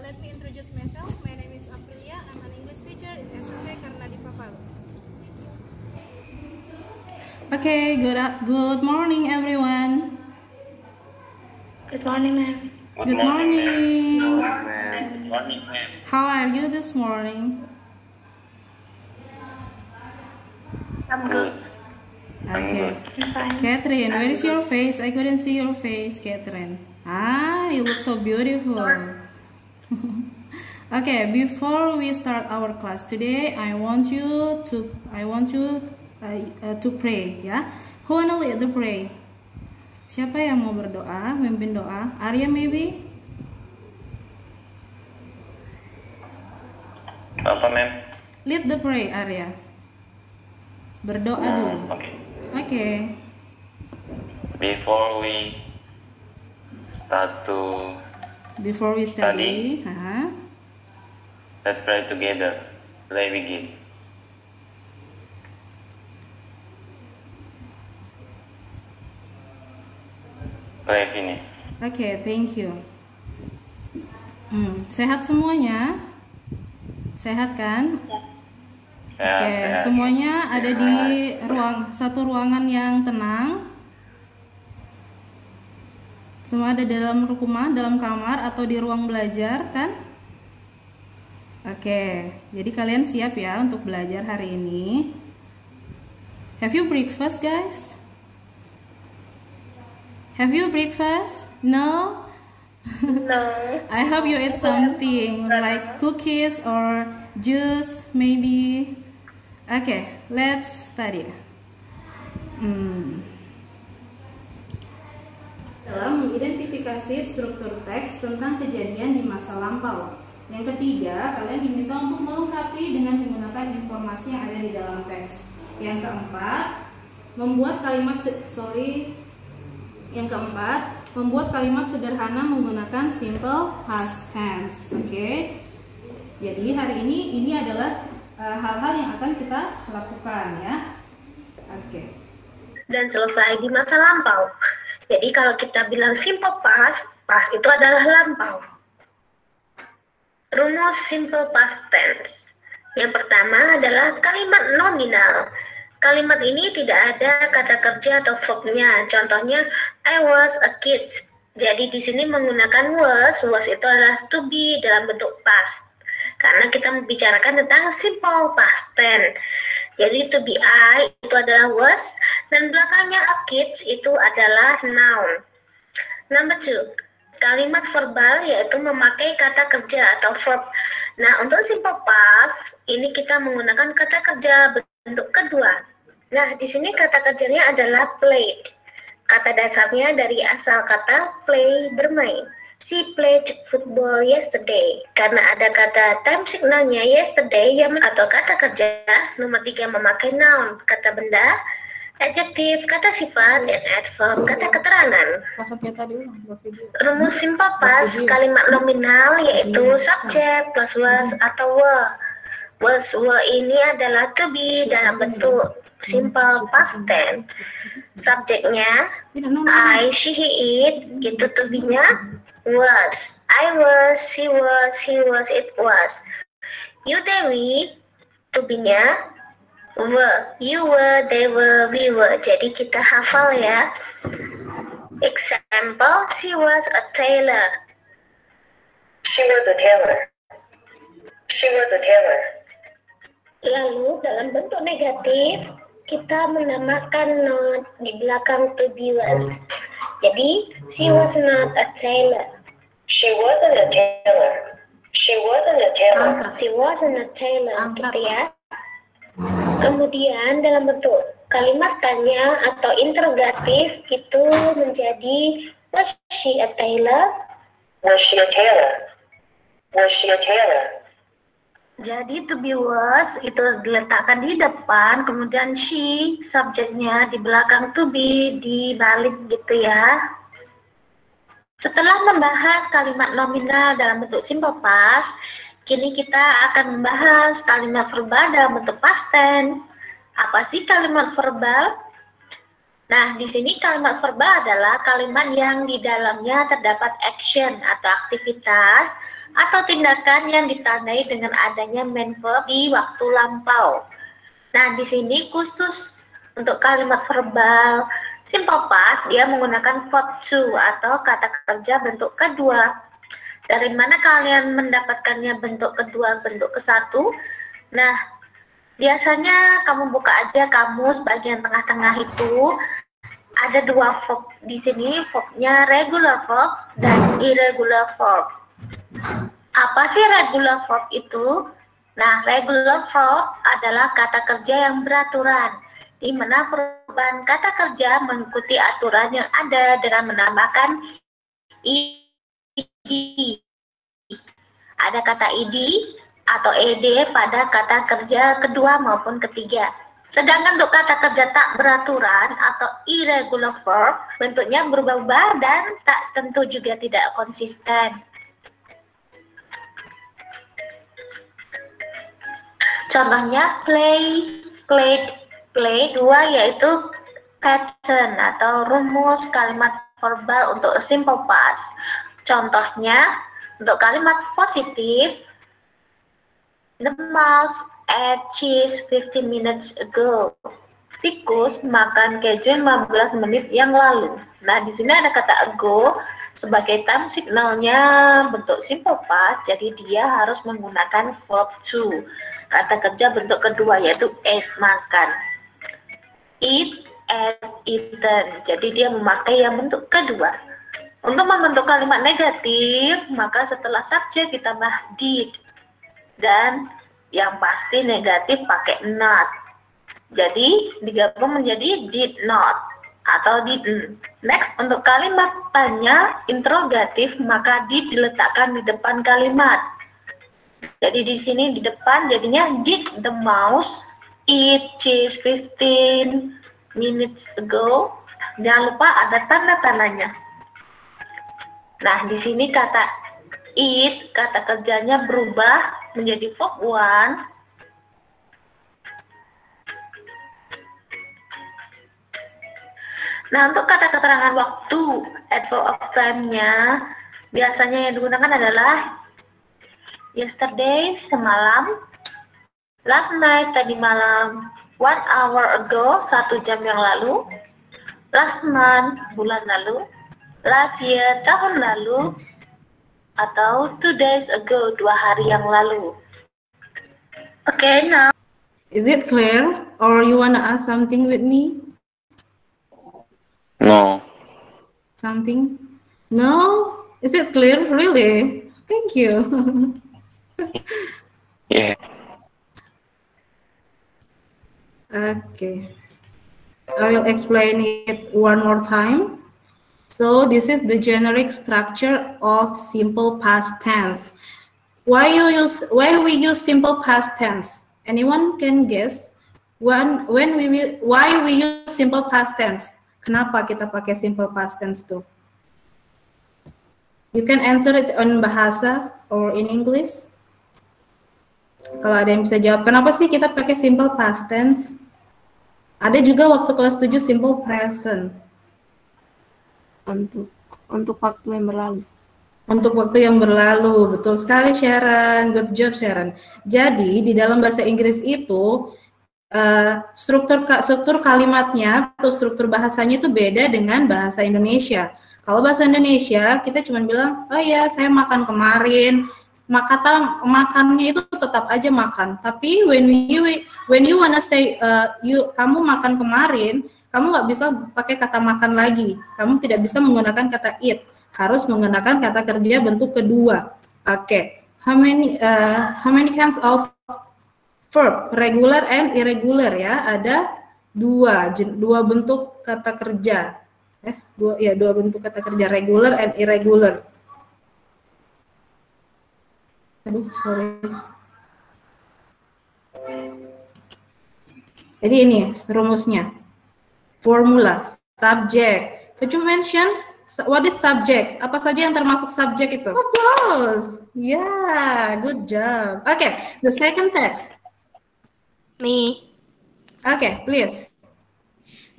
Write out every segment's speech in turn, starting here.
Let me introduce myself. My name is Aprilia. I'm an English teacher in SMP Karnadipa Palu. Okay, good morning, everyone. Good morning, ma'am. Good morning. Good morning, ma'am. How are you this morning? I'm good. Okay. I'm fine. Catherine, where is your face? I couldn't see your face, Catherine. You look so beautiful. Okay, before we start our class today, I want you to pray, ya. Who wanna lead the pray? Siapa yang mau berdoa, memimpin doa? Arya maybe? Apa, ma'am? Lead the pray, Arya. Berdoa dulu. Okay. Okay. Before we study, let's pray together. Let's begin. Pray finish. Okay, thank you. Sehat semuanya? Sehat kan? Oke, semuanya ada di satu ruangan yang tenang. Semua ada dalam rumah, dalam kamar atau di ruang belajar kan? Oke, jadi kalian siap ya untuk belajar hari ini. Have you breakfast, guys? Have you breakfast? No? No. I hope you eat something like cookies or juice maybe. Okay, let's study. Dalam mengidentifikasi struktur teks tentang kejadian di masa lampau. Yang ketiga, kalian diminta untuk melengkapi dengan menggunakan informasi yang ada di dalam teks. Yang keempat, membuat kalimat sederhana menggunakan simple past tense. Oke. Jadi hari ini adalah hal-hal yang akan kita lakukan ya. Oke. Dan selesai di masa lampau. Jadi kalau kita bilang simple past itu adalah lampau. Rumus simple past tense. Yang pertama adalah kalimat nominal. Kalimat ini tidak ada kata kerja atau verbnya. Contohnya, I was a kid. Jadi di sini menggunakan was itu adalah to be dalam bentuk past. Karena kita membicarakan tentang simple past tense. Jadi to be I itu adalah was, dan belakangnya a kid itu adalah noun. Number 2, kalimat verbal yaitu memakai kata kerja atau verb. Nah, untuk simple past ini kita menggunakan kata kerja bentuk kedua. Nah, di sini kata kerjanya adalah played. Kata dasarnya dari asal kata play, bermain. She played football yesterday. Karena ada kata time signalnya yesterday atau kata kerja. Nomor 3, memakai noun, kata benda, adjektif, kata sifat, dan adverb, kata keterangan. Rumus simple past kalimat nominal yaitu subject plus was atau were. Were ini adalah to be dalam bentuk simple past tense. Subjeknya I, she, he, it, gitu to be-nya was. I was, she was, he was, it was. You, they, we, to be-nya were. You were, they were, we were. Jadi kita hafal ya. Example, she was a tailor. She was a tailor. She was a tailor. Lalu dalam bentuk negatif kita menambahkan not di belakang to be was. Jadi she was not a tailor. She wasn't a tailor. She wasn't a tailor. She wasn't a tailor, gitu ya. Kemudian dalam bentuk kalimat tanya atau interrogatif itu menjadi was she a tailor? Was she a tailor? Was she a tailor? Jadi to be was itu diletakkan di depan, kemudian she subjeknya di belakang to be dibalik gitu ya. Setelah membahas kalimat nominal dalam bentuk simple past, kini kita akan membahas kalimat verbal dalam bentuk past tense. Apa sih kalimat verbal? Nah, di sini kalimat verbal adalah kalimat yang di dalamnya terdapat action atau aktivitas atau tindakan yang ditandai dengan adanya main verb di waktu lampau. Nah, di sini khusus untuk kalimat verbal simple past dia menggunakan verb to atau kata kerja bentuk kedua. Dari mana kalian mendapatkannya bentuk kedua, bentuk ke satu? Nah, biasanya kamu buka aja kamus bagian tengah-tengah itu. Ada dua verb di sini, verbnya regular verb dan irregular verb. Apa sih regular verb itu? Nah, regular verb adalah kata kerja yang beraturan, di mana perubahan kata kerja mengikuti aturan yang ada dengan menambahkan id. Ada kata id atau ed pada kata kerja kedua maupun ketiga. Sedangkan untuk kata kerja tak beraturan atau irregular verb, bentuknya berubah-ubah dan tak tentu juga tidak konsisten. Contohnya play, played, play, dua yaitu pattern atau rumus kalimat verbal untuk simple past. Contohnya, untuk kalimat positif, the mouse ate cheese 15 minutes ago. Tikus makan keju 15 menit yang lalu. Nah, di sini ada kata ago sebagai time signalnya bentuk simple past, jadi dia harus menggunakan verb to. Kata kerja bentuk kedua yaitu ate, makan. Eat, ate, eaten. Jadi dia memakai yang bentuk kedua. Untuk membentuk kalimat negatif, maka setelah subjek ditambah did. Dan yang pasti negatif pakai not. Jadi digabung menjadi did not atau didn't. Next, untuk kalimat tanya interrogatif, maka did diletakkan di depan kalimat. Jadi di sini di depan jadinya did the mouse eat cheese 15 minutes ago. Jangan lupa ada tanda-tandanya. Nah, di sini kata eat, kata kerjanya berubah menjadi verb 1. Nah, untuk kata keterangan waktu, adverb of time-nya, biasanya yang digunakan adalah yesterday, semalam, last night, tadi malam, 1 hour ago, 1 jam yang lalu, last month, bulan lalu, last year, tahun lalu, atau 2 days ago, 2 hari yang lalu. Okay, now. Is it clear? Or you wanna ask something with me? No. Something? No? Is it clear? Really? Thank you. Yeah. Okay. I will explain it one more time. So this is the generic structure of simple past tense. Why we use simple past tense? Anyone can guess why we use simple past tense? Kenapa kita pakai simple past tense tuh? You can answer it on bahasa or in English. Kalau ada yang bisa jawab, kenapa sih kita pakai simple past tense? Ada juga waktu kelas 7 simple present. Untuk waktu yang berlalu. Untuk waktu yang berlalu, betul sekali Sharon, good job Sharon. Jadi di dalam bahasa Inggris itu struktur kalimatnya atau struktur bahasanya itu beda dengan bahasa Indonesia. Kalau bahasa Indonesia kita cuma bilang, oh ya saya makan kemarin, kata makannya itu tetap aja makan. Tapi when you wanna say kamu makan kemarin, kamu nggak bisa pakai kata makan lagi. Kamu tidak bisa menggunakan kata eat, harus menggunakan kata kerja bentuk kedua. Oke, how many kinds of verb, regular and irregular ya? Ada dua bentuk kata kerja. Dua bentuk kata kerja, regular and irregular. Aduh, sorry. Jadi ini rumusnya. Formula, subject. Could you mention what is subject? Apa saja yang termasuk subject itu? Applause. Yeah, good job. Okay, the second text. Me. Okay, please.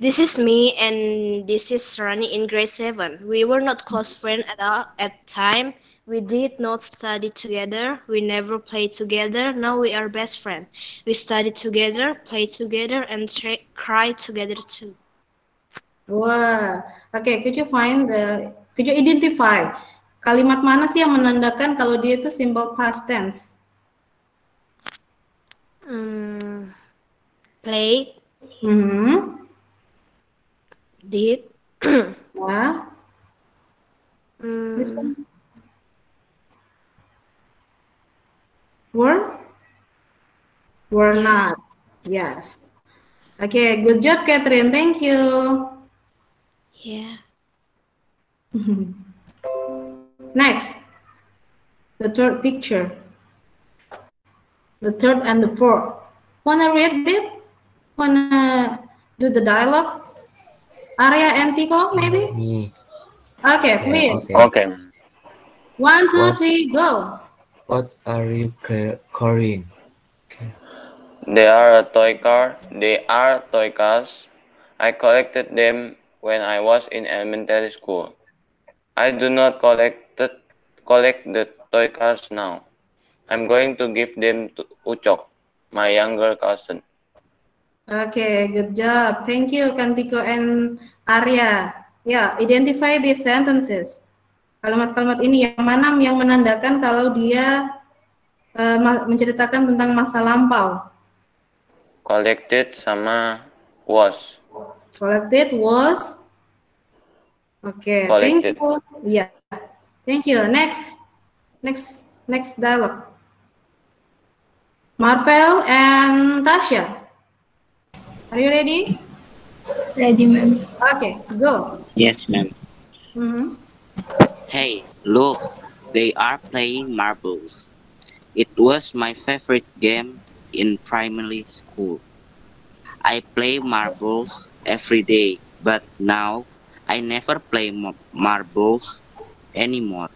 This is me and this is Rani in grade 7. We were not close friends at all at time, We did not study together. We never played together. Now we are best friends. We study together, play together, and cry together too. Wah, oke. Could you identify kalimat mana sih yang menandakan kalau dia itu simple past tense? Play, did, Ya. This one. Were not. Yes. Okay, good job, Catherine. Thank you. yeah. Next, the third picture. The third and the fourth. Wanna read it? Wanna do the dialogue? Arya and Tico, maybe? Me. Okay, please. Okay. Okay. 1, 2, What? 3, go. What are you carrying? They are a toy car. They are toy cars. I collected them when I was in elementary school. I do not collect the toy cars now. I'm going to give them to Ucok, my younger cousin. Okay, good job. Thank you, Kantiko and Arya. Ya, identify these sentences. Kalimat-kalimat ini yang mana yang menandakan kalau dia menceritakan tentang masa lampau. Collected sama was. Collected was. Okay, thank Collected. you. Yeah, thank you. Next dialogue. Marvel and Tasha. Are you ready? Ready, ma'am. Okay, go. Yes, ma'am. Hey, look, they are playing marbles. It was my favorite game in primary school. I play marbles every day, but now I never play marbles anymore.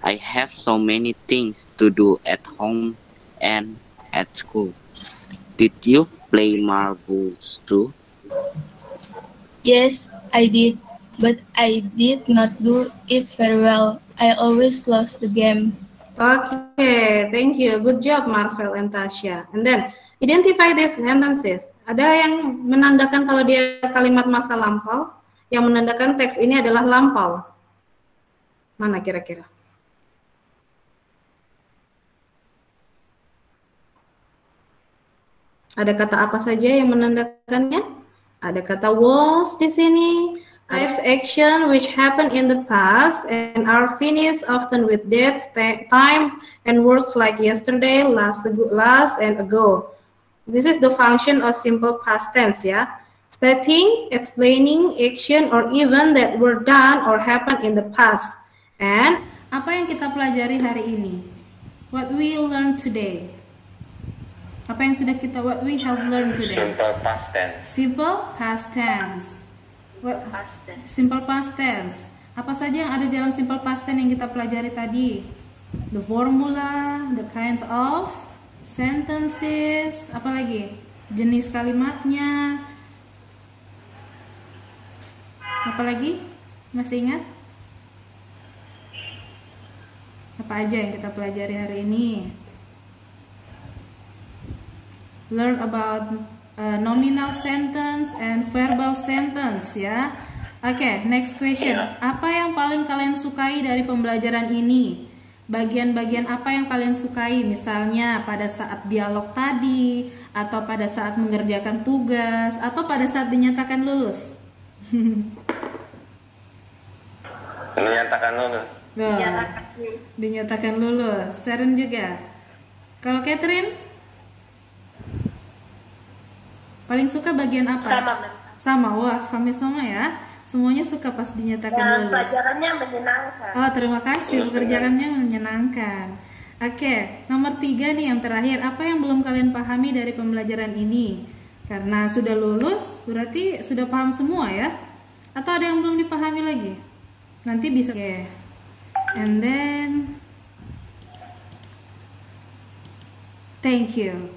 I have so many things to do at home and at school. Did you play marbles too? Yes, I did, but I did not do it very well. I always lost the game. Okay, thank you. Good job, Marvel and Tasha. And then, identify these sentences. Ada yang menandakan kalau dia kalimat masa lampau, yang menandakan teks ini adalah lampau. Mana kira-kira? Ada kata apa saja yang menandakannya? Ada kata was di sini. Types action which happen in the past and are finished often with dates, time, and words like yesterday, last, and ago. This is the function of simple past tense, ya. Stating, explaining, action, or event that were done or happened in the past. And apa yang kita pelajari hari ini? What we learned today. Apa yang sudah what we have learned today? Simple past tense. Simple past tense. Simple past tense. Apa saja yang ada dalam simple past tense yang kita pelajari tadi? The formula, the kind of sentences, apa lagi? Jenis kalimatnya. Apa lagi? Masih ingat? Apa aja yang kita pelajari hari ini? Learn about nominal sentence and verbal sentence, ya. Oke, next question. Apa yang paling kalian sukai dari pembelajaran ini? Bagian-bagian apa yang kalian sukai? Misalnya pada saat dialog tadi, atau pada saat mengerjakan tugas, atau pada saat dinyatakan lulus? Dinyatakan lulus. Dinyatakan lulus. Sharon juga. Kalau Catherine? Paling suka bagian apa? Sama, wah sama ya. Semuanya suka pas dinyatakan lulus. Pelajarannya menyenangkan. Oh, terima kasih. Pekerjaannya menyenangkan. Oke, nomor 3 nih yang terakhir. Apa yang belum kalian pahami dari pembelajaran ini? Karena sudah lulus, berarti sudah paham semua ya? Atau ada yang belum dipahami lagi? Nanti bisa. Oke. And then, thank you.